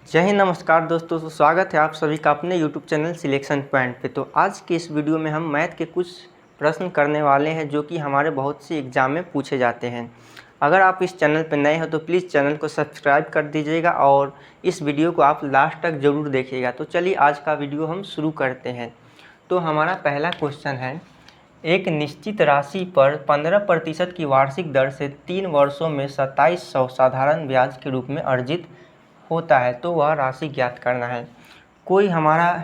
जय हिंद, नमस्कार दोस्तों। तो स्वागत है आप सभी का अपने यूट्यूब चैनल सिलेक्शन पॉइंट पे। तो आज के इस वीडियो में हम मैथ के कुछ प्रश्न करने वाले हैं जो कि हमारे बहुत सी एग्ज़ाम में पूछे जाते हैं। अगर आप इस चैनल पर नए हो तो प्लीज़ चैनल को सब्सक्राइब कर दीजिएगा और इस वीडियो को आप लास्ट तक ज़रूर देखिएगा। तो चलिए आज का वीडियो हम शुरू करते हैं। तो हमारा पहला क्वेश्चन है, एक निश्चित राशि पर 15% की वार्षिक दर से 3 वर्षों में 2700 साधारण ब्याज के रूप में अर्जित होता है, तो वह राशि ज्ञात करना है। कोई हमारा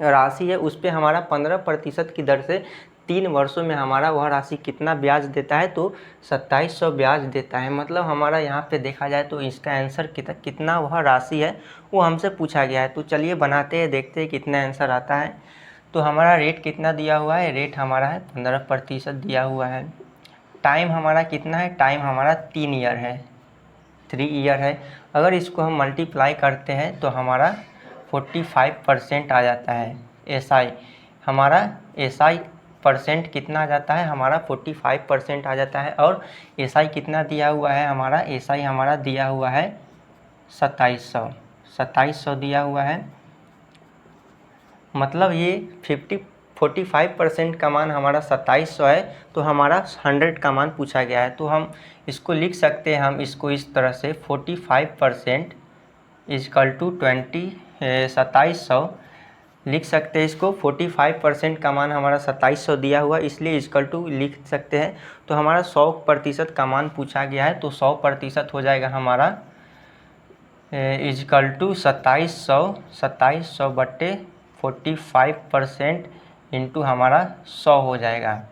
राशि है, उस पे हमारा 15% की दर से 3 वर्षों में हमारा वह राशि कितना ब्याज देता है, तो 2700 ब्याज देता है। मतलब हमारा यहाँ पे देखा जाए तो इसका आंसर कितना वह राशि है वो हमसे पूछा गया है। तो चलिए बनाते हैं, देखते हैं कितना आंसर आता है। तो हमारा रेट कितना दिया हुआ है, रेट हमारा है 15% दिया हुआ है। टाइम हमारा कितना है, टाइम हमारा 3 ईयर है, 3 ईयर है। अगर इसको हम मल्टीप्लाई करते हैं तो हमारा 45% आ जाता है। एसआई हमारा एसआई परसेंट कितना आ जाता है, हमारा 45% आ जाता है। और एसआई कितना दिया हुआ है, हमारा एसआई हमारा दिया हुआ है 2700 दिया हुआ है। मतलब ये 45% का मान हमारा 2700 है, तो हमारा 100 का मान पूछा गया है। तो हम इसको लिख सकते हैं, हम इसको इस तरह से 45% इजकल टू 2700 लिख सकते हैं। इसको 45% का मान हमारा 2700 दिया हुआ, इसलिए इजकल टू लिख सकते हैं। तो हमारा 100% का मान पूछा गया है, तो 100% हो जाएगा हमारा इजकल टू 2700 बट्टे 45% इंटू हमारा 100 हो जाएगा।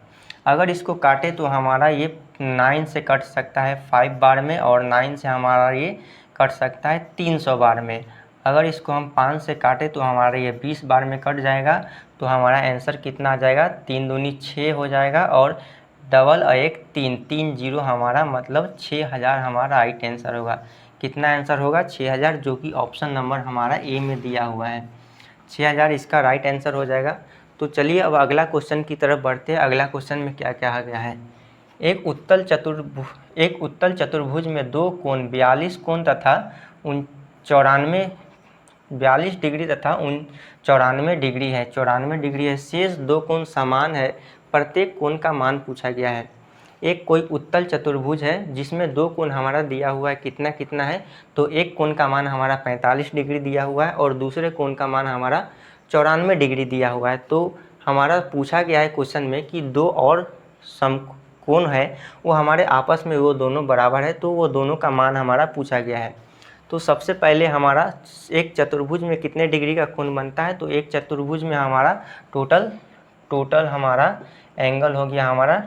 अगर इसको काटे तो हमारा ये 9 से कट सकता है 5 बार में, और 9 से हमारा ये कट सकता है 300 बार में। अगर इसको हम 5 से काटे तो हमारा ये 20 बार में कट जाएगा। तो हमारा आंसर कितना आ जाएगा, 3 दूनी 6 हो जाएगा, और डबल एक 3 जीरो हमारा मतलब 6000 हमारा राइट आंसर होगा। कितना आंसर होगा, 6000, जो कि ऑप्शन नंबर हमारा ए में दिया हुआ है। 6000 इसका राइट आंसर हो जाएगा। तो चलिए अब अगला क्वेश्चन की तरफ बढ़ते हैं। अगला क्वेश्चन में क्या कहा गया है, एक उत्तल चतुर्भुज में दो कोण 42 कोण तथा 42 डिग्री तथा 94 डिग्री है, 94 डिग्री है। शेष दो कोण समान है, प्रत्येक कोण का मान पूछा गया है। एक कोई उत्तल चतुर्भुज है जिसमें दो कोण हमारा दिया हुआ है, कितना कितना है, तो एक कोण का मान हमारा 45 डिग्री दिया हुआ है और दूसरे कोण का मान हमारा 94 डिग्री दिया हुआ है। तो हमारा पूछा गया है क्वेश्चन में कि दो और समकोण है वो हमारे आपस में वो दोनों बराबर है, तो वो दोनों का मान हमारा पूछा गया है। तो सबसे पहले हमारा एक चतुर्भुज में कितने डिग्री का कोण बनता है, तो एक चतुर्भुज में हमारा टोटल हमारा एंगल हो गया हमारा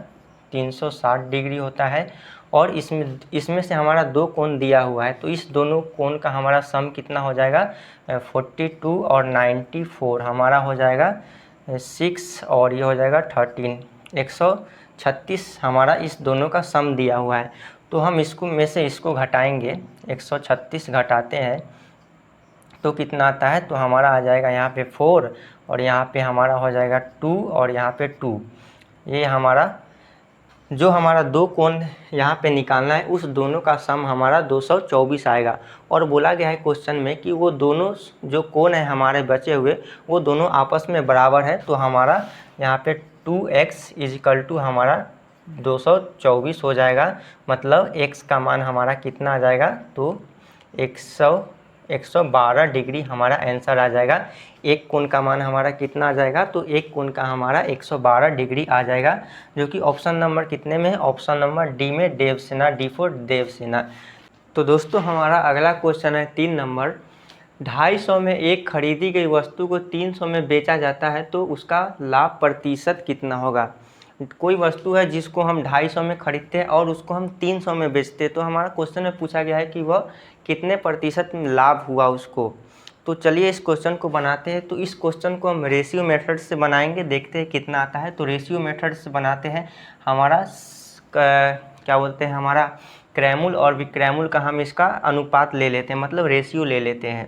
360 डिग्री होता है। और इसमें से हमारा दो कोण दिया हुआ है, तो इस दोनों कोण का हमारा सम कितना हो जाएगा, 42 और 94 हमारा हो जाएगा 6, और ये हो जाएगा 13, 136 हमारा इस दोनों का सम दिया हुआ है। तो हम इसको में से इसको घटाएंगे, 136 घटाते हैं तो कितना आता है, तो हमारा आ जाएगा यहाँ पे 4, और यहाँ पे हमारा हो जाएगा 2, और यहाँ पे 2। ये हमारा जो हमारा दो कोण यहाँ पे निकालना है उस दोनों का सम हमारा 224 आएगा। और बोला गया है क्वेश्चन में कि वो दोनों जो कोण है हमारे बचे हुए वो दोनों आपस में बराबर है। तो हमारा यहाँ पे 2x इजिकल टू हमारा 224 हो जाएगा। मतलब x का मान हमारा कितना आ जाएगा, तो 112 डिग्री हमारा आंसर आ जाएगा। एक कोण का मान हमारा कितना आ जाएगा, तो एक कोण का हमारा 112 डिग्री आ जाएगा, जो कि ऑप्शन नंबर कितने में है, ऑप्शन नंबर डी में, देवसेना, डी फॉर देवसेना। तो दोस्तों हमारा अगला क्वेश्चन है 3 नंबर, 250 में एक खरीदी गई वस्तु को 300 में बेचा जाता है तो उसका लाभ प्रतिशत कितना होगा। कोई वस्तु है जिसको हम 250 में खरीदते हैं और उसको हम 300 में बेचते हैं, तो हमारा क्वेश्चन में पूछा गया है कि वह कितने प्रतिशत लाभ हुआ उसको। तो चलिए इस क्वेश्चन को बनाते हैं। तो इस क्वेश्चन को हम रेशियो मेथड से बनाएंगे, देखते हैं कितना आता है। तो रेशियो मेथड से बनाते हैं। हमारा क्या बोलते हैं, हमारा क्रैमुल और विक्रैमुल का हम इसका अनुपात ले लेते हैं, मतलब रेशियो ले लेते हैं।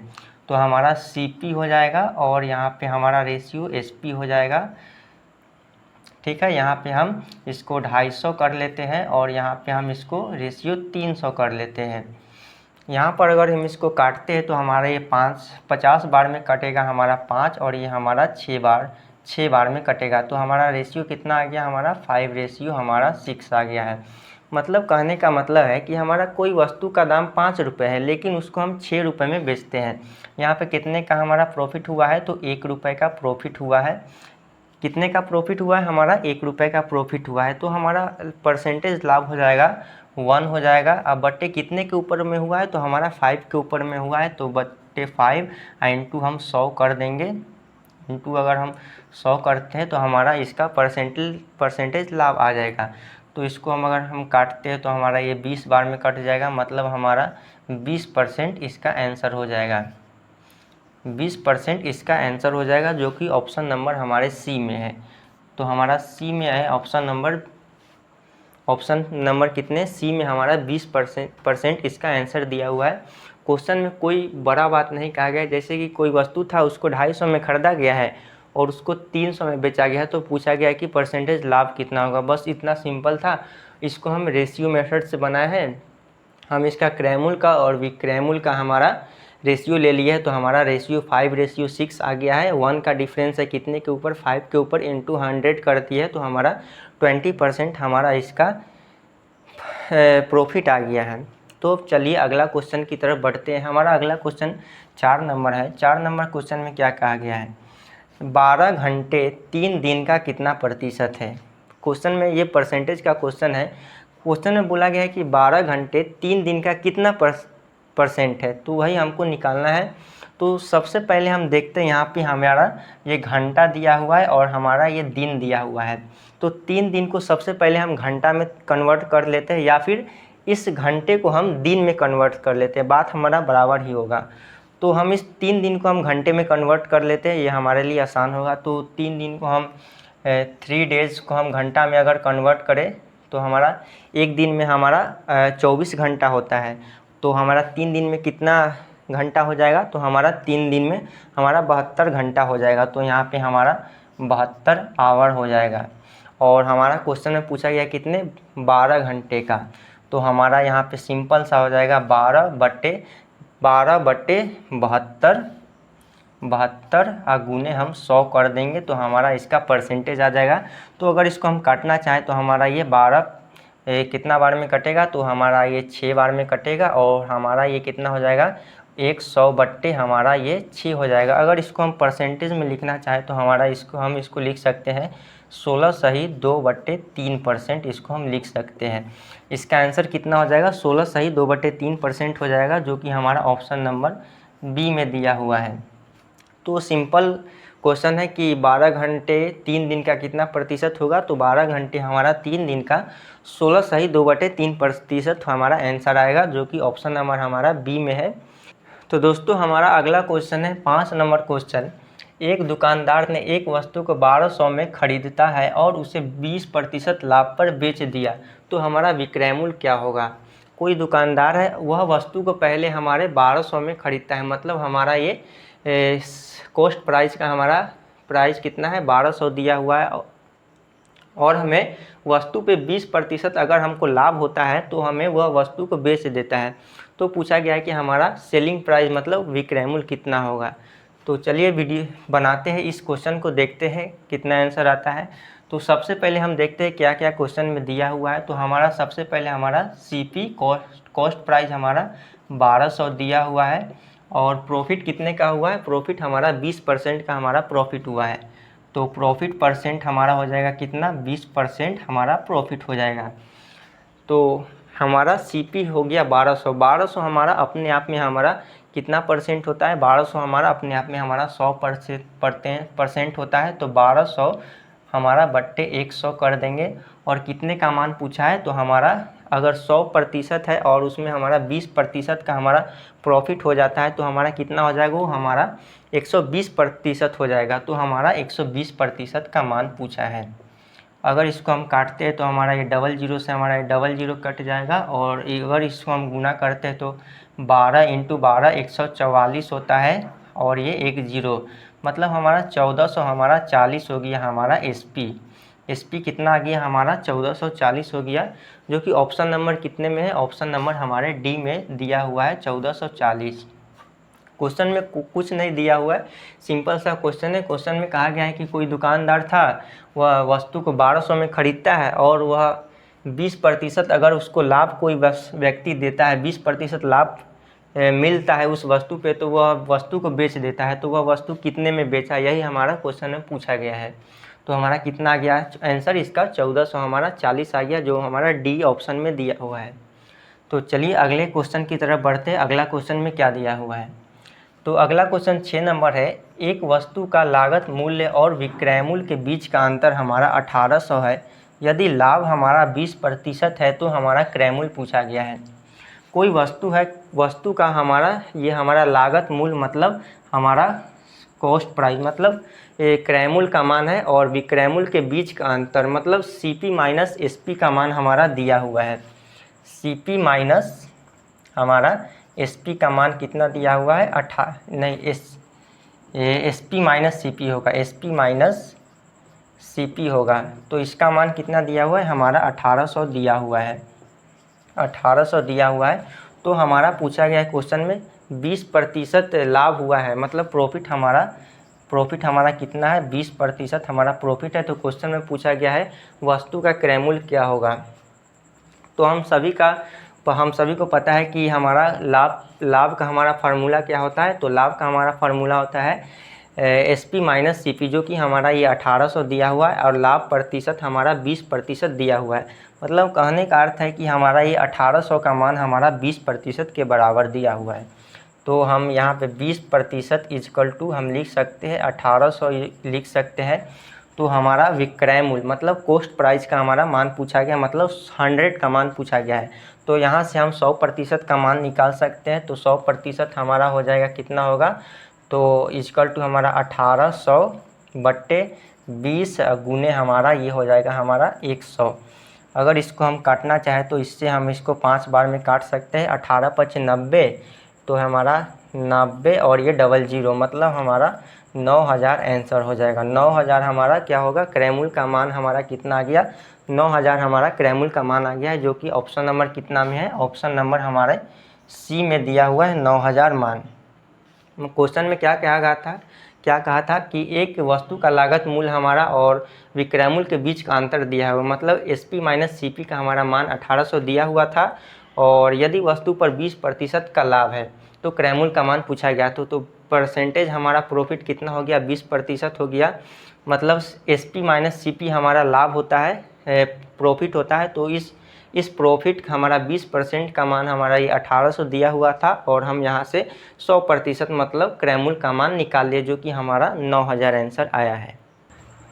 तो हमारा CP हो जाएगा और यहाँ पे हमारा रेशियो SP हो जाएगा। ठीक है, यहाँ पे हम इसको 250 कर लेते हैं और यहाँ पे हम इसको रेशियो 300 कर लेते हैं। यहाँ पर अगर हम इसको काटते हैं तो हमारा ये 50 बार में कटेगा हमारा 5 और ये हमारा 6 बार में कटेगा। तो हमारा रेशियो कितना आ गया, हमारा 5 रेशियो हमारा 6 आ गया है। मतलब कहने का मतलब है कि हमारा कोई वस्तु का दाम 5 रुपये है लेकिन उसको हम 6 रुपये में बेचते हैं। यहाँ पे कितने का हमारा प्रॉफिट हुआ है, तो 1 रुपये का प्रॉफिट हुआ है। कितने का प्रॉफिट हुआ है, हमारा 1 रुपये का प्रॉफिट हुआ है। तो हमारा परसेंटेज लाभ हो जाएगा 1 हो जाएगा। अब बट्टे कितने के ऊपर में हुआ है, तो हमारा 5 के ऊपर में हुआ है। तो बट्टे 5 इंटू हम 100 कर देंगे। इंटू अगर हम 100 करते हैं तो हमारा इसका परसेंटेज लाभ आ जाएगा। तो इसको हम अगर हम काटते हैं तो हमारा ये 20 बार में कट जाएगा, मतलब हमारा 20% इसका आंसर हो जाएगा। 20% इसका आंसर हो जाएगा, जो कि ऑप्शन नंबर हमारे सी में है। तो हमारा सी में है ऑप्शन नंबर कितने, सी में हमारा 20% इसका आंसर दिया हुआ है। क्वेश्चन में कोई बड़ा बात नहीं कहा गया, जैसे कि कोई वस्तु था उसको 250 में खरीदा गया है और उसको 300 में बेचा गया है, तो पूछा गया है कि परसेंटेज लाभ कितना होगा। बस इतना सिंपल था। इसको हम रेशियो मेथड से बनाए हैं। हम इसका क्रैमुल का और विक्रैमुल का हमारा रेशियो ले लिया है, तो हमारा रेशियो 5:6 आ गया है। 1 का डिफरेंस है कितने के ऊपर, 5 के ऊपर, इंटू 100 करती है, तो हमारा 20% हमारा इसका प्रॉफिट आ गया है। तो चलिए अगला क्वेश्चन की तरफ बढ़ते हैं। हमारा अगला क्वेश्चन 4 नंबर है। 4 नंबर क्वेश्चन में क्या कहा गया है, 12 घंटे 3 दिन का कितना प्रतिशत है। क्वेश्चन में ये परसेंटेज का क्वेश्चन है। क्वेश्चन में बोला गया है कि 12 घंटे 3 दिन का कितना परसेंट है, तो वही हमको निकालना है। तो सबसे पहले हम देखते हैं, यहाँ पे हमारा ये घंटा दिया हुआ है और हमारा ये दिन दिया हुआ है। तो 3 दिन को सबसे पहले हम घंटा में कन्वर्ट कर लेते हैं, या फिर इस घंटे को हम दिन में कन्वर्ट कर लेते हैं, बात हमारा बराबर ही होगा। तो हम इस 3 दिन को हम घंटे में कन्वर्ट कर लेते हैं, ये हमारे लिए आसान होगा। तो 3 दिन को हम 3 डेज़ को हम घंटा में अगर कन्वर्ट करें तो हमारा एक दिन में हमारा 24 घंटा होता है। तो हमारा 3 दिन में कितना घंटा हो जाएगा, तो हमारा 3 दिन में हमारा 72 घंटा हो जाएगा। तो यहाँ पे हमारा 72 आवर हो जाएगा। और हमारा क्वेश्चन में पूछा गया कितने, 12 घंटे का। तो हमारा यहाँ पे सिंपल सा हो जाएगा 12/72 गुने हम 100 कर देंगे, तो हमारा इसका परसेंटेज आ जाएगा। तो अगर इसको हम काटना चाहें तो हमारा ये 12 कितना बार में कटेगा, तो हमारा ये 6 बार में कटेगा। और हमारा ये कितना हो जाएगा, 100 बट्टे हमारा ये 6 हो जाएगा। अगर इसको हम परसेंटेज में लिखना चाहें तो हमारा इसको लिख सकते हैं 16/2/3%, इसको हम लिख सकते हैं। इसका आंसर कितना हो जाएगा, 16/2/3% हो जाएगा, जो कि हमारा ऑप्शन नंबर बी में दिया हुआ है। तो सिंपल क्वेश्चन है कि 12 घंटे 3 दिन का कितना प्रतिशत होगा, तो 12 घंटे हमारा 3 दिन का 16/2/3% हमारा आंसर आएगा, जो कि ऑप्शन नंबर हमारा बी में है। तो दोस्तों हमारा अगला क्वेश्चन है 5 नंबर क्वेश्चन। एक दुकानदार ने एक वस्तु को 1200 में खरीदता है और उसे 20% लाभ पर बेच दिया, तो हमारा विक्रयमूल्य क्या होगा। कोई दुकानदार है, वह वस्तु को पहले हमारे 1200 में खरीदता है, मतलब हमारा ये कॉस्ट प्राइस का हमारा प्राइस कितना है, 1200 दिया हुआ है। और हमें वस्तु पे 20% अगर हमको लाभ होता है तो हमें वह वस्तु को बेच देता है। तो पूछा गया है कि हमारा सेलिंग प्राइस मतलब विक्रयमूल्य कितना होगा। तो चलिए वीडियो बनाते हैं, इस क्वेश्चन को देखते हैं कितना आंसर आता है। तो सबसे पहले हम देखते हैं क्या क्या क्वेश्चन में दिया हुआ है। तो हमारा सबसे पहले हमारा सीपी कॉस्ट प्राइस हमारा 1200 दिया हुआ है और प्रॉफिट कितने का हुआ है, प्रॉफिट हमारा 20% का हमारा प्रॉफिट हुआ है। तो प्रॉफिट परसेंट हमारा हो जाएगा कितना, 20% हमारा प्रॉफिट हो जाएगा। तो हमारा सीपी हो गया 1200। 1200 हमारा अपने आप में हमारा कितना परसेंट होता है, 1200 हमारा अपने आप में हमारा 100% होता है। तो 1200 हमारा बट्टे 100 कर देंगे। और कितने का मान पूछा है, तो हमारा अगर 100% है और उसमें हमारा 20% का हमारा प्रॉफिट हो जाता है, तो हमारा कितना हो जाएगा, वो हमारा 120% हो जाएगा। तो हमारा 120% का मान पूछा है। अगर इसको हम काटते हैं तो हमारा ये 00 से हमारा ये 00 कट जाएगा। और अगर इसको हम गुना करते हैं तो 12 × 12 144 होता है और ये 1 0, मतलब हमारा 1400 हमारा 40 हो गया हमारा SP। SP कितना आ गया हमारा 1440 हो गया, जो कि ऑप्शन नंबर कितने में है, ऑप्शन नंबर हमारे डी में दिया हुआ है 1440। क्वेश्चन में कुछ नहीं दिया हुआ है, सिंपल सा क्वेश्चन है। क्वेश्चन में कहा गया है कि कोई दुकानदार था, वह वस्तु को 1200 में खरीदता है और वह 20% अगर उसको लाभ कोई व्यक्ति देता है, 20% लाभ मिलता है उस वस्तु पे, तो वह वस्तु को बेच देता है, तो वह वस्तु कितने में बेचा, यही हमारा क्वेश्चन में पूछा गया है। तो हमारा कितना आ गया आंसर इसका 1400 हमारा 40 आ गया, जो हमारा डी ऑप्शन में दिया हुआ है। तो चलिए अगले क्वेश्चन की तरफ बढ़ते हैं। अगला क्वेश्चन में क्या दिया हुआ है, तो अगला क्वेश्चन 6 नंबर है। एक वस्तु का लागत मूल्य और विक्रय मूल्य के बीच का अंतर हमारा 1800 है। यदि लाभ हमारा 20% है तो हमारा क्रय मूल्य पूछा गया है। कोई वस्तु है, वस्तु का हमारा ये हमारा लागत मूल्य मतलब हमारा कॉस्ट प्राइस मतलब क्रय मूल्य का मान है, और विक्रय मूल्य के बीच का अंतर मतलब CP माइनस SP का मान हमारा दिया हुआ है। CP माइनस हमारा SP का मान कितना दिया हुआ है, SP माइनस CP होगा, SP माइनस CP होगा। तो इसका मान कितना दिया हुआ है हमारा 1800 दिया हुआ है, 1800 दिया हुआ है। तो हमारा पूछा गया है क्वेश्चन में 20% लाभ हुआ है, मतलब प्रॉफिट हमारा कितना है, 20% हमारा प्रॉफिट है। तो क्वेश्चन में पूछा गया है वस्तु का क्रय मूल्य क्या होगा। तो हम सभी को पता है कि हमारा लाभ का हमारा फार्मूला क्या होता है। तो लाभ का हमारा फार्मूला होता है SP माइनस CP, जो कि हमारा ये 1800 दिया हुआ है, और लाभ प्रतिशत हमारा 20% दिया हुआ है। मतलब कहने का अर्थ है कि हमारा ये 1800 का मान हमारा 20% के बराबर दिया हुआ है। तो हम यहाँ पे 20% इजकल टू हम लिख सकते हैं 1800 लिख सकते हैं। तो हमारा विक्रय मूल्य मतलब कॉस्ट प्राइस का हमारा मान पूछा गया, मतलब 100 का मान पूछा गया है। तो यहाँ से हम 100% का मान निकाल सकते हैं। तो 100% हमारा हो जाएगा कितना होगा, तो इजकल टू हमारा 1800 बट्टे 20 गुने हमारा ये हो जाएगा हमारा 100। अगर इसको हम काटना चाहें तो इससे हम इसको 5 बार में काट सकते हैं। 18 पच 90, तो हमारा 90 और ये 00 मतलब हमारा 9000 आंसर हो जाएगा। 9000 हमारा क्या होगा, क्रय मूल्य का मान हमारा कितना आ गया, 9000 हमारा क्रय मूल्य का मान आ गया है, जो कि ऑप्शन नंबर कितना में है, ऑप्शन नंबर हमारे C में दिया हुआ है 9000 मान। क्वेश्चन में क्या कहा था कि एक वस्तु का लागत मूल्य हमारा और विक्रय मूल्य के बीच का अंतर दिया हुआ, मतलब SP माइनस CP का हमारा मान 1800 दिया हुआ था, और यदि वस्तु पर 20% का लाभ है तो क्रय मूल्य का मान पूछा गया। तो परसेंटेज हमारा प्रॉफिट कितना हो गया, 20% हो गया। मतलब SP माइनस CP हमारा लाभ होता है, प्रॉफिट होता है। तो इस प्रॉफिट हमारा 20% का मान हमारा ये 1800 दिया हुआ था, और हम यहाँ से 100% मतलब क्रय मूल्य का मान निकाल लिए, जो कि हमारा 9000 आंसर आया है।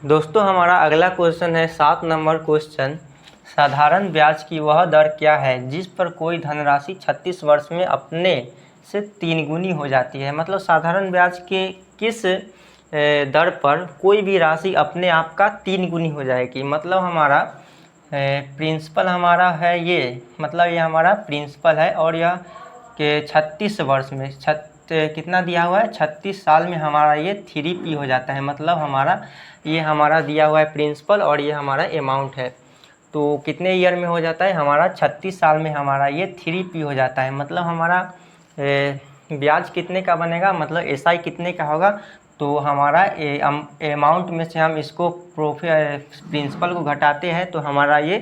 दोस्तों हमारा अगला क्वेश्चन है 7 नंबर क्वेश्चन। साधारण ब्याज की वह दर क्या है जिस पर कोई धनराशि 36 वर्ष में अपने से 3 गुनी हो जाती है। मतलब साधारण ब्याज के किस दर पर कोई भी राशि अपने आप का 3 गुनी हो जाएगी। मतलब हमारा प्रिंसिपल हमारा है ये, मतलब ये हमारा प्रिंसिपल है, और यह के 36 वर्ष में कितना दिया हुआ है, 36 साल में हमारा ये 3P हो जाता है। मतलब ये हमारा दिया हुआ है प्रिंसिपल, और ये हमारा अमाउंट है। तो कितने ईयर में हो जाता है हमारा, 36 साल में हमारा ये 3P हो जाता है। मतलब हमारा ब्याज कितने का बनेगा, मतलब SI कितने का होगा। तो हमारा अमाउंट में से हम इसको प्रिंसिपल को घटाते हैं, तो हमारा ये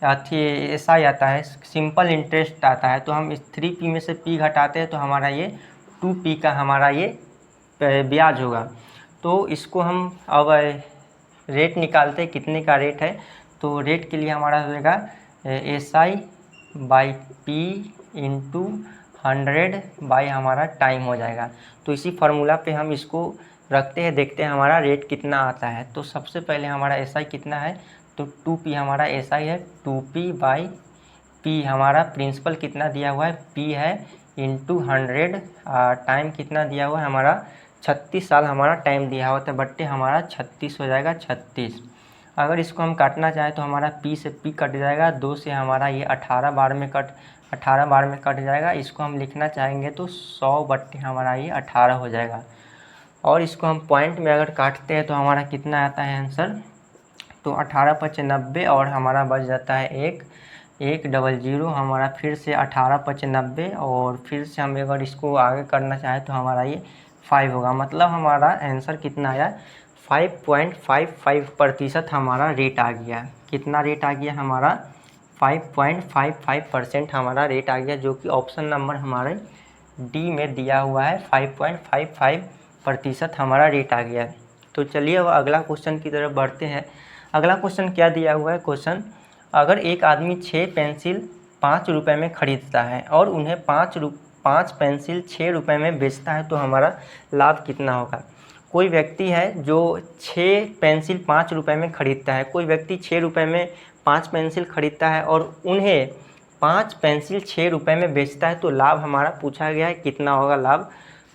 SI आता है, सिंपल इंटरेस्ट आता है। तो हम इस 3P में से P घटाते हैं, तो हमारा ये 2P का हमारा ये ब्याज होगा। तो इसको हम अब रेट निकालते हैं, कितने का रेट है। तो रेट के लिए हमारा हो जाएगा SI/P इंटू 100 बाई हमारा टाइम हो जाएगा। तो इसी फार्मूला पे हम इसको रखते हैं, देखते हैं हमारा रेट कितना आता है। तो सबसे पहले हमारा SI कितना है, तो 2P हमारा SI है, 2P/P हमारा प्रिंसिपल कितना दिया हुआ है, P है, इंटू 100 टाइम कितना दिया हुआ है हमारा 36 साल हमारा टाइम दिया हुआ था, बट्टे हमारा 36 हो जाएगा 36। अगर इसको हम काटना चाहें तो हमारा P से P कट जाएगा, 2 से हमारा ये 18 बार में कट जाएगा। इसको हम लिखना चाहेंगे तो 100 बट्टे हमारा ये 18 हो जाएगा। और इसको हम पॉइंट में अगर काटते हैं तो हमारा कितना आता है आंसर, तो 18×5 और हमारा बच जाता है 100 हमारा, फिर से 18×5 और फिर से हम अगर इसको आगे करना चाहें तो हमारा ये 5 होगा। मतलब हमारा आंसर कितना आया, 5.55% हमारा रेट आ गया। कितना रेट आ गया हमारा, 5.55% हमारा रेट आ गया, जो कि ऑप्शन नंबर हमारे डी में दिया हुआ है। 5.55% हमारा रेट आ गया। तो चलिए अब अगला क्वेश्चन की तरफ बढ़ते हैं। अगला क्वेश्चन क्या दिया हुआ है, क्वेश्चन अगर एक आदमी 6 पेंसिल 5 रुपये में ख़रीदता है और उन्हें 5 पेंसिल 6 रुपये में बेचता है तो हमारा लाभ कितना होगा। कोई व्यक्ति है जो 6 पेंसिल 5 रुपये में ख़रीदता है, कोई व्यक्ति 6 रुपये में 5 पेंसिल ख़रीदता है और उन्हें 5 पेंसिल 6 रुपये में बेचता है, तो लाभ हमारा पूछा गया है कितना होगा लाभ।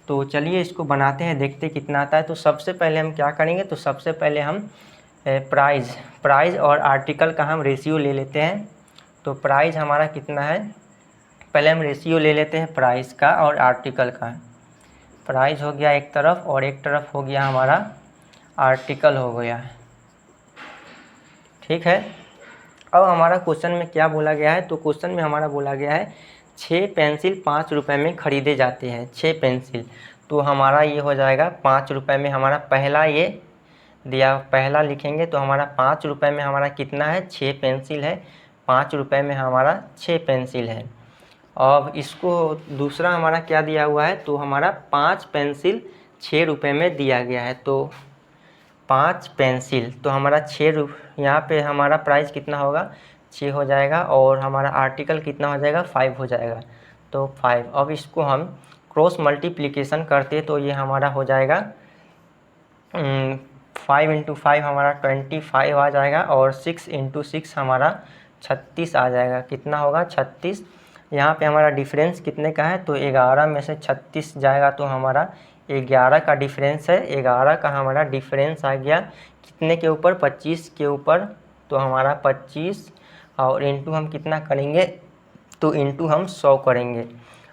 तो चलिए इसको बनाते हैं, देखते हैं कितना आता है। तो सबसे पहले हम क्या करेंगे, तो सबसे पहले हम प्राइस और आर्टिकल का हम रेशियो ले लेते हैं। तो प्राइस हमारा कितना है, पहले हम रेशियो ले लेते हैं प्राइस का और आर्टिकल का। प्राइस हो गया एक तरफ और एक तरफ हो गया हमारा आर्टिकल हो गया, ठीक है। अब हमारा क्वेश्चन में क्या बोला गया है, तो क्वेश्चन में हमारा बोला गया है 6 पेंसिल 5 रुपये में ख़रीदे जाते हैं। 6 पेंसिल, तो हमारा ये हो जाएगा 5 रुपये में, हमारा पहला ये दिया, पहला लिखेंगे तो हमारा 5 रुपये में हमारा कितना है, 6 पेंसिल है। 5 रुपये में हमारा 6 पेंसिल है। अब इसको दूसरा हमारा क्या दिया हुआ है, तो हमारा 5 पेंसिल 6 रुपये में दिया गया है। तो 5 पेंसिल, तो हमारा 6 यहाँ पे हमारा प्राइस कितना होगा, 6 हो जाएगा और हमारा आर्टिकल कितना हो जाएगा, 5 हो जाएगा। तो 5, अब इसको हम क्रॉस मल्टीप्लिकेशन करते तो ये हमारा हो जाएगा 5 × 5 हमारा 25 आ जाएगा और 6 × 6 हमारा 36 आ जाएगा। कितना होगा, 36। यहाँ पे हमारा डिफरेंस कितने का है, तो 11 में से 36 जाएगा तो हमारा 11 का डिफरेंस है। 11 का हमारा डिफरेंस आ गया कितने के ऊपर, 25 के ऊपर। तो हमारा 25 और इंटू हम कितना करेंगे, तो इंटू हम 100 करेंगे।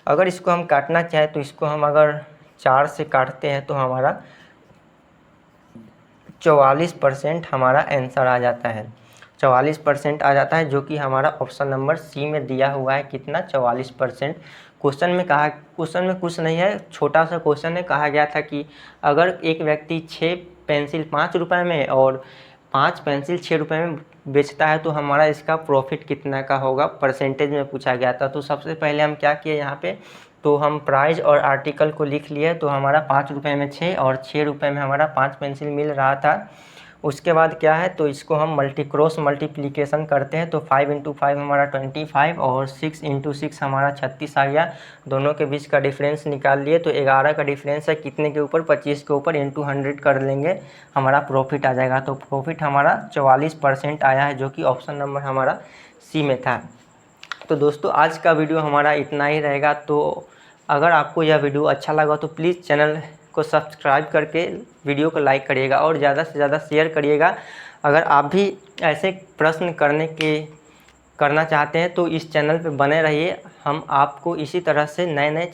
अगर इसको हम काटना चाहें तो इसको हम अगर 4 से काटते हैं तो हमारा 44% हमारा आंसर आ जाता है। 44% आ जाता है, जो कि हमारा ऑप्शन नंबर सी में दिया हुआ है। कितना, 44%। क्वेश्चन में कुछ नहीं है, छोटा सा क्वेश्चन है। कहा गया था कि अगर एक व्यक्ति 6 पेंसिल 5 रुपये में और 5 पेंसिल 6 रुपये में बेचता है तो हमारा इसका प्रॉफिट कितना का होगा, परसेंटेज में पूछा गया था। तो सबसे पहले हम क्या किए यहाँ पे, तो हम प्राइस और आर्टिकल को लिख लिए। तो हमारा 5 रुपये में 6 और 6 रुपये में हमारा 5 पेंसिल मिल रहा था। उसके बाद क्या है, तो इसको हम क्रॉस मल्टीप्लिकेशन करते हैं। तो 5 × 5 हमारा 25 और 6 × 6 हमारा 36 आ गया। दोनों के बीच का डिफरेंस निकाल लिए। तो 11 का डिफरेंस है कितने के ऊपर, 25 के ऊपर, इंटू 100 कर लेंगे, हमारा प्रॉफिट आ जाएगा। तो प्रॉफिट हमारा 44% आया है, जो कि ऑप्शन नंबर हमारा सी में था। तो दोस्तों आज का वीडियो हमारा इतना ही रहेगा। तो अगर आपको यह वीडियो अच्छा लगा तो प्लीज़ चैनल को सब्सक्राइब करके वीडियो को लाइक करिएगा और ज़्यादा से ज़्यादा शेयर करिएगा। अगर आप भी ऐसे प्रश्न करना चाहते हैं तो इस चैनल पे बने रहिए। हम आपको इसी तरह से नए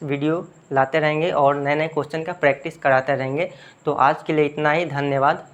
वीडियो लाते रहेंगे और नए क्वेश्चन का प्रैक्टिस कराते रहेंगे। तो आज के लिए इतना ही, धन्यवाद।